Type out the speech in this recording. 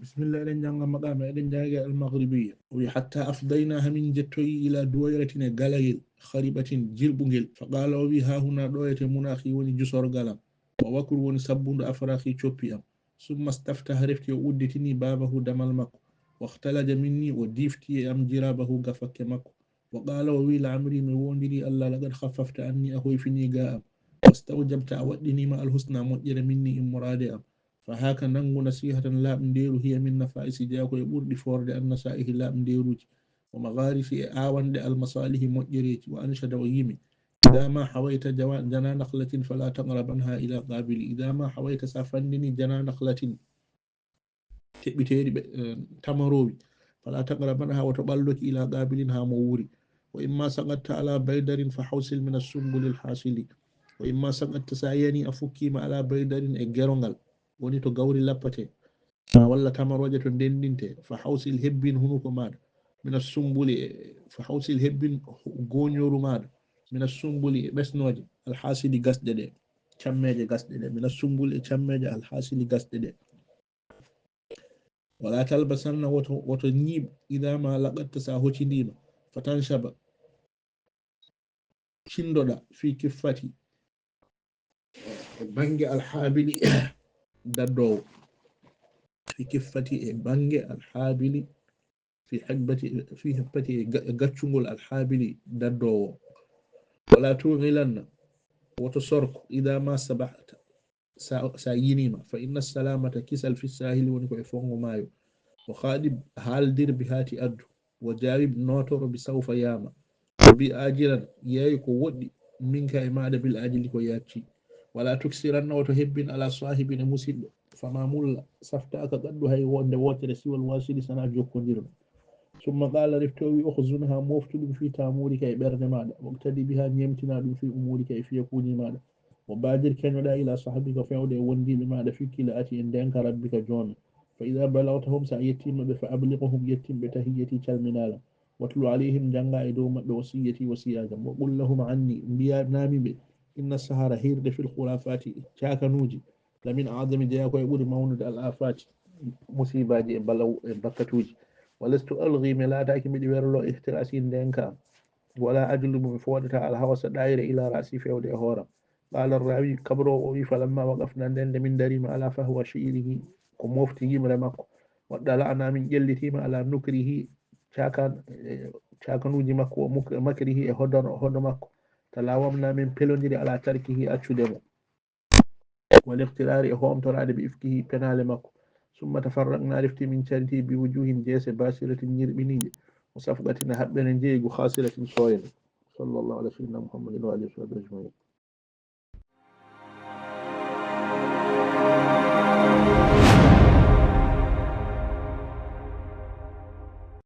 بسم الله إلى جانغ مقام إلى جانغ المغربية وحتى أفضيناها من جتوي إلى دويرة غالايل خريبة جلبونجل فقال وبي ها هنا دوية مناخي وني جسور غلام ووكر وني سبون أفراخي تشوبيام ثم استفتح رفتي ودتني بابه دمال مكو واختلج مني وديفتي أم جرابه غفك مكو وقال وبي لعمري من وندري ألا لقد خففت أني أخوي فيني غام واستوجبت أودني مع الحسنى مؤجر مني إن مرادي أم فهاك ننغو نصيحة لا مديرو هي من نفائس جاكو يبور دي فورد أن نسائه لا مديروج ومغارس آوان دي المصالح مؤجريج وأنشد ويمي إذا ما حويت جنا نخلة فلا تقربنها إلى قابل إذا ما حويت سافنني جنا نخلة بتيري تمروي فلا تقربنها وتبلك إلى قابلها موري وإما سقطت على بيدر فحوصل من السنبل الحاصل وإما سقطت سايني أفكي على بيدر إجرونغال woni to gawri lappate walla tamaroje to dendinte fa hawsil hebbin hunuko maɗa mina sumbuli fa hawsil hebbin goñoru maɗa mina sumbuli e ɓesnoje alhasili gasɗe ɗe cammeje gasɗe ɗe mina sumbuli e cammeje alhasili gasɗe ɗe wala talbasanna woto ñiiɓ ida ma laqatta sa hoccindima fatan shaba cindoɗa fi kiffati bange alhabili daddowo في كفتي بانجي الحابلي في حبتي غاتشونغول الحابلي ددو ولا توغلن وتصرك إذا ما سبحت ساينيما فإن السلامة كسل في الساهل ونكو يفونغ مايو وخادب حال دير بهاتي أدو وجارب نوتر بسوف ياما وبآجلا يايكو ودي منك إمادة بالآجل كو ياتي ولا تكسرن وتهبن على صاحب مسلم فما مول سفتاك قد هي وند ووتر سوى الواسل سنا جوكندير ثم قال رفتوي أخزنها موفتد في تامورك إبرد ماذا واقتدي بها نيمتنا في أمورك في يكوني ماذا وبادر كان لا إلى صاحبك فعود وندي بماذا فيك لأتي إن دينك ربك جون فإذا بلغتهم سيتم فأبلغهم يتم بتهيتي كالمنالا واتلو عليهم جنغا إدوم بوصيتي وسياجا وقل لهم عني بيا نامي بي إن السهر هيرد في الخلافات شاك نوجي لمن أعظم جاكو يقول مولد الآفات مصيبة بلو بكتوجي ولست ألغي ملاتك من بيرلو اختراسين دينكا ولا أجلب من فوتها الهوس الدائرة إلى رأسي في أولي أهورا قال الراوي كبرو أوي فلما وقفنا دند من دريم على فهو شئيره كموفته مرمكو ودلعنا من جلتهم على نكره شاكنوجي مكو ومكره هدر مكو تلاومنا من بلندري على تركه أتشدمو والاختيار هم تراد بإفكه بنال مكو ثم تفرقنا رفت من شرتي بوجوه جيس باسرة نيربنية وصفقة هبنا جيغ خاسرة صوين صلى الله على سيدنا محمد وعلى آله وصحبه أجمعين